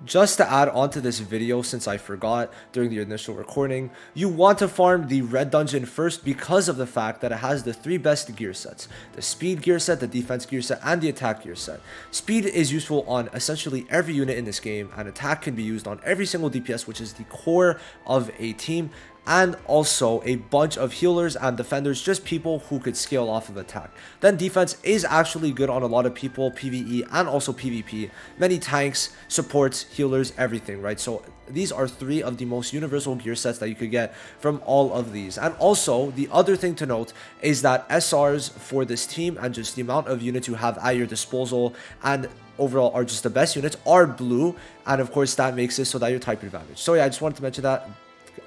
Just to add on to this video, since I forgot during the initial recording, you want to farm the red dungeon first because of the fact that it has the 3 best gear sets: the speed gear set, the defense gear set, and the attack gear set. Speed is useful on essentially every unit in this game, and attack can be used on every single DPS, which is the core of a team, and also a bunch of healers and defenders, just people who could scale off of attack. Then defense is actually good on a lot of people, PvE and also PvP, many tanks, supports, healers, everything, right? So these are 3 of the most universal gear sets that you could get from all of these. And also, the other thing to note is that SRs for this team and just the amount of units you have at your disposal and overall are just the best units are blue, and of course that makes it so that you're type advantage. So yeah, I just wanted to mention that.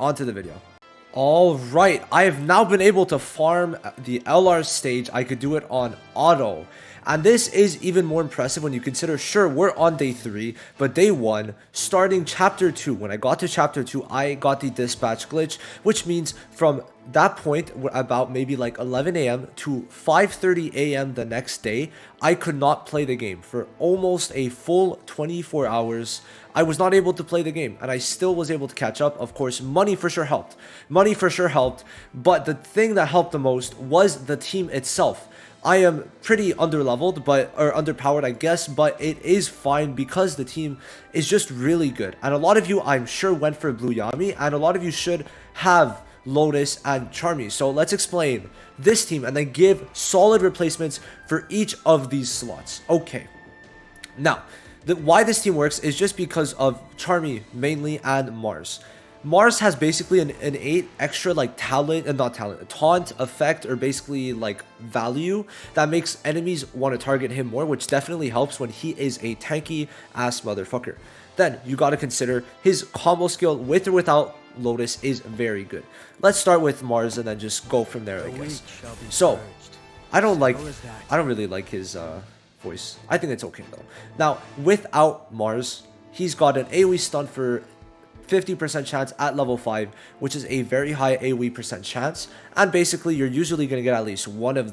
On to the video. Alright, I have now been able to farm the LR stage. I could do it on auto. And this is even more impressive when you consider, sure, we're on day 3, but day 1, starting chapter 2, when I got to chapter 2, I got the dispatch glitch, which means from that point, about maybe like 11 a.m. to 5:30 a.m. the next day, I could not play the game for almost a full 24 hours. I was not able to play the game, and I still was able to catch up. Of course, money for sure helped. Money for sure helped, but the thing that helped the most was the team itself. I am pretty underleveled, or underpowered, I guess, but it is fine because the team is just really good. And a lot of you, I'm sure, went for Blue Yami, and a lot of you should have Lotus and Charmy. So let's explain this team and then give solid replacements for each of these slots. Okay. Now, why this team works is just because of Charmy mainly and Mars. Mars has basically an 8 extra like talent, and not talent, a taunt effect, or basically like value that makes enemies want to target him more, which definitely helps when he is a tanky ass motherfucker. Then you got to consider his combo skill with or without Lotus is very good. Let's start with Mars and then just go from there, I guess. So I don't really like his voice. I think it's okay though. Now without Mars, he's got an AoE stun for 50% chance at level 5, which is a very high AoE percent chance, and basically you're usually going to get at least one of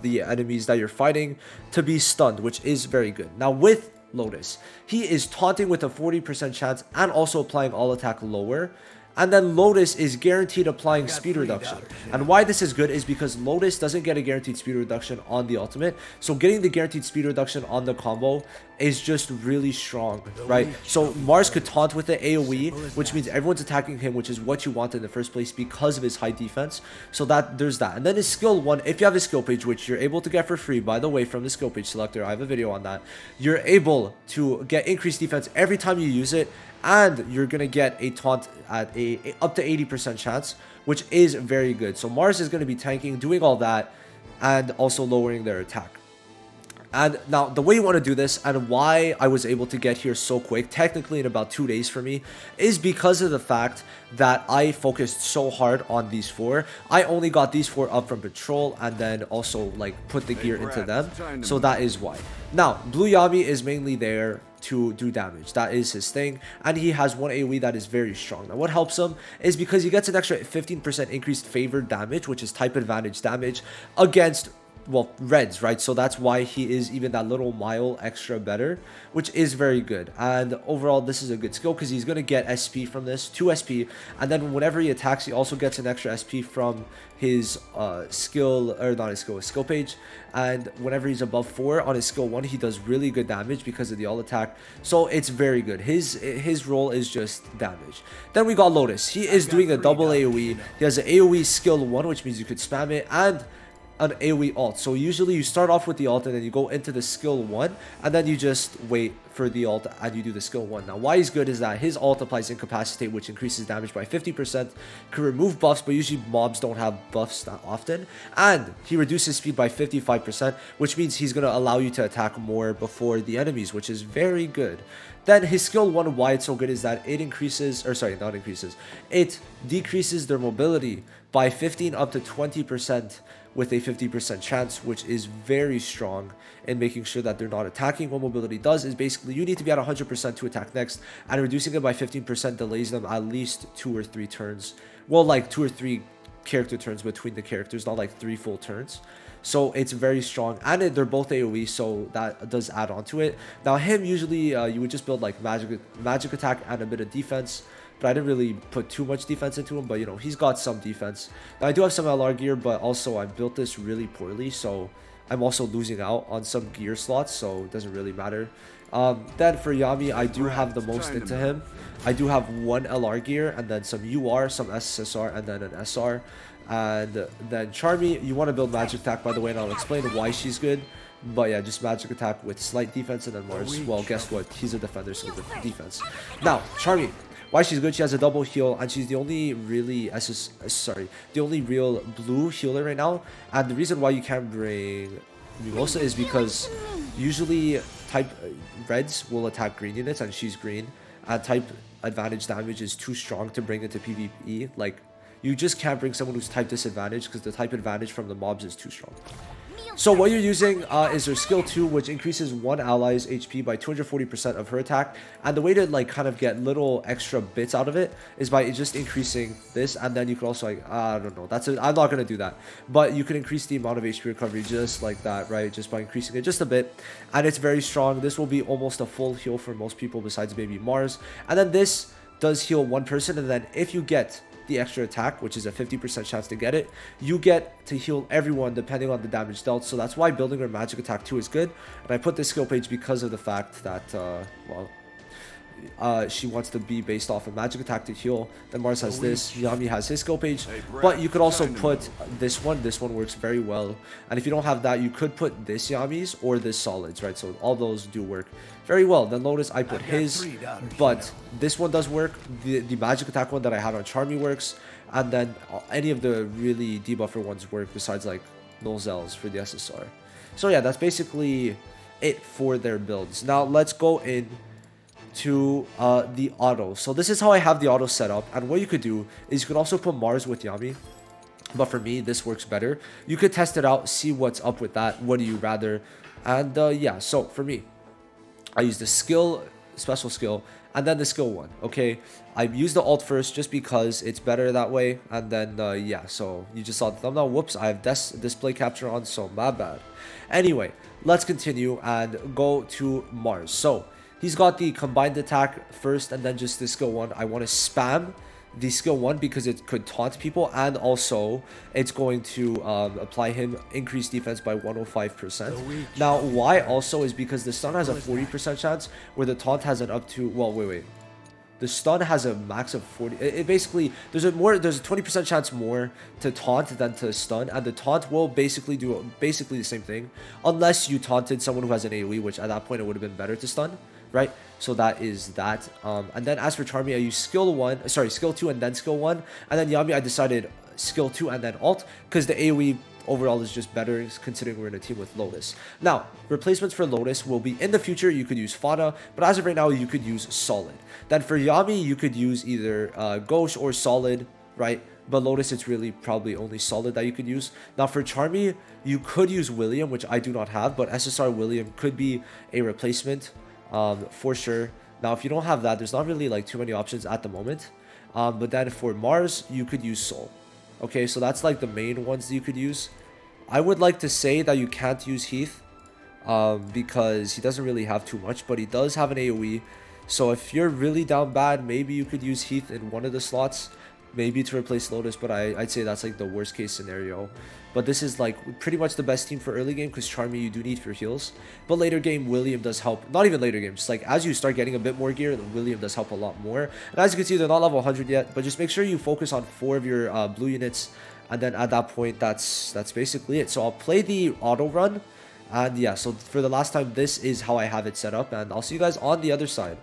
the enemies that you're fighting to be stunned, which is very good. Now with Lotus, he is taunting with a 40% chance and also applying all attack lower. And then Lotus is guaranteed applying speed reduction. And why this is good is because Lotus doesn't get a guaranteed speed reduction on the ultimate. So getting the guaranteed speed reduction on the combo is just really strong, right? So Mars could taunt with the AoE, which means everyone's attacking him, which is what you want in the first place because of his high defense. So that there's that. And then his skill 1, if you have his skill page, which you're able to get for free, by the way, from the skill page selector, I have a video on that. You're able to get increased defense every time you use it, and you're gonna get a taunt at a up to 80% chance, which is very good. So Mars is gonna be tanking, doing all that, and also lowering their attack. And now the way you want to do this, and why I was able to get here so quick, technically in about 2 days for me, is because of the fact that I focused so hard on these 4. I only got these 4 up from patrol and then also like put the gear into them. So that is why. Now Blue Yami is mainly there to do damage. That is his thing, and he has one AoE that is very strong. Now what helps him is because he gets an extra 15% increased favored damage, which is type advantage damage against, well, reds, right? So that's why he is even that little mile extra better, which is very good. And overall, this is a good skill because he's going to get SP from this, 2 SP, and then whenever he attacks, he also gets an extra SP from his skill, or not his skill page. And whenever he's above 4 on his skill 1, he does really good damage because of the all attack. So it's very good. His role is just damage. Then we got Lotus. He is doing a double AoE. He has an AoE skill 1, which means you could spam it, and an AoE alt. So usually you start off with the alt and then you go into the skill 1 and then you just wait for the alt and you do the skill 1. Now why he's good is that his alt applies incapacitate, which increases damage by 50%, can remove buffs, but usually mobs don't have buffs that often, and he reduces speed by 55%, which means he's going to allow you to attack more before the enemies, which is very good. Then his skill 1, why it's so good is that it it decreases their mobility by 15 up to 20% with a 50% chance, which is very strong in making sure that they're not attacking. What mobility does is basically you need to be at 100% to attack next, and reducing it by 15% delays them at least 2 or 3 turns. Well, like 2 or 3 character turns between the characters, not like 3 full turns. So it's very strong, and they're both AoE, so that does add on to it. Now him, usually you would just build like magic attack and a bit of defense, but I didn't really put too much defense into him. But you know, he's got some defense. Now I do have some LR gear, but also I built this really poorly, so I'm also losing out on some gear slots, so it doesn't really matter. Then for Yami, I do have the most into him. I do have 1 LR gear, and then some UR, some SSR, and then an SR. And then Charmy, you want to build magic attack, by the way, and I'll explain why she's good. But yeah, just magic attack with slight defense. And then Mars, well, guess what, he's a defender, so the defense. Now Charmy, why she's good, she has a double heal, and she's the only really the only real blue healer right now. And the reason why you can't bring Mimosa is because usually type reds will attack green units, and she's green, and type advantage damage is too strong to bring into PvE. Like, you just can't bring someone who's type disadvantage because the type advantage from the mobs is too strong. So what you're using is her skill 2, which increases one ally's HP by 240% of her attack. And the way to like kind of get little extra bits out of it is by just increasing this. And then you can also, like, I don't know, I'm not going to do that. But you can increase the amount of HP recovery just like that, right? Just by increasing it just a bit. And it's very strong. This will be almost a full heal for most people besides maybe Mars. And then this does heal one person. And then if you get the extra attack, which is a 50% chance to get it, you get to heal everyone depending on the damage dealt. So that's why building her magic attack 2 is good. And I put this skill page because of the fact that she wants to be based off of magic attack to heal. Then Mars has this, Yami has his skill page, but you could also put this one works very well. And if you don't have that, you could put this Yami's or this solids, right? So all those do work very well. Then Lotus, I put his, but this one does work. The magic attack one that I had on Charmy works, and then any of the really debuffer ones work besides like Nozels for the SSR. So yeah, that's basically it for their builds. Now let's go in to the auto. So this is how I have the auto set up, and what you could do is you could also put Mars with Yami, but for me this works better. You could test it out, see what's up with that, what do you rather. And yeah, so for me, I use the special skill, and then the skill 1. Okay, I use the alt first just because it's better that way. And then yeah, so you just saw the thumbnail. Whoops, I have display capture on, so my bad. Anyway, let's continue and go to Mars. So he's got the combined attack first, and then just the skill 1. I want to spam the skill 1 because it could taunt people, and also it's going to apply him increased defense by 105%. Now why also is because the stun has a 40% chance, where the taunt has an up to, well, wait, the stun has a max of 40. It basically, there's a 20% chance more to taunt than to stun, and the taunt will basically do the same thing unless you taunted someone who has an AoE, which at that point it would have been better to stun, right? So that is that. And then as for Charmy, I use skill 2 and then skill 1. And then Yami, I decided skill 2 and then alt, because the AoE overall is just better considering we're in a team with Lotus. Now, replacements for Lotus will be in the future. You could use Fauna, but as of right now, you could use Solid. Then for Yami, you could use either Ghost or Solid, right? But Lotus, it's really probably only Solid that you could use. Now for Charmy, you could use William, which I do not have, but SSR William could be a replacement for sure. Now if you don't have that, there's not really like too many options at the moment. But then for Mars, you could use Soul. Okay, so that's like the main ones that you could use. I would like to say that you can't use Heath because he doesn't really have too much, but he does have an AoE. So if you're really down bad, maybe you could use Heath in one of the slots, maybe to replace Lotus, but I'd say that's like the worst case scenario. But this is like pretty much the best team for early game, because Charmy you do need for heals. But later game, William does help. Not even later game, just like as you start getting a bit more gear, William does help a lot more. And as you can see, they're not level 100 yet, but just make sure you focus on 4 of your blue units. And then at that point, that's basically it. So I'll play the auto run. And yeah, so for the last time, this is how I have it set up. And I'll see you guys on the other side.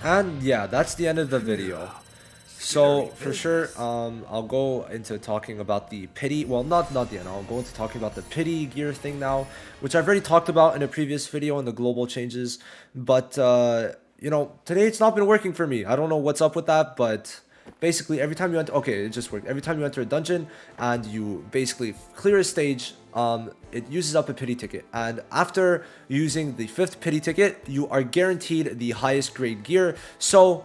And yeah, that's the end of the video. So for sure, I'll go into talking about the pity. Well, not the end. I'll go into talking about the pity gear thing now, which I've already talked about in a previous video on the global changes. But you know, today it's not been working for me. I don't know what's up with that, but basically every time you enter, okay, it just worked. Every time you enter a dungeon and you basically clear a stage, it uses up a pity ticket, and after using the 5th pity ticket, you are guaranteed the highest grade gear. So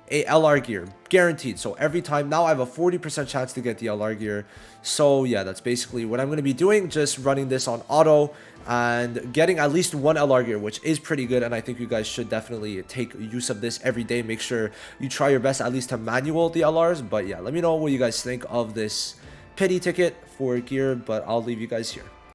a LR gear, guaranteed. So every time now I have a 40% chance to get the LR gear. So yeah, that's basically what I'm going to be doing, just running this on auto and getting at least 1 LR gear, which is pretty good, and I think you guys should definitely take use of this every day. Make sure you try your best at least to manual the LRs. But yeah, let me know what you guys think of this pity ticket for gear, but I'll leave you guys here.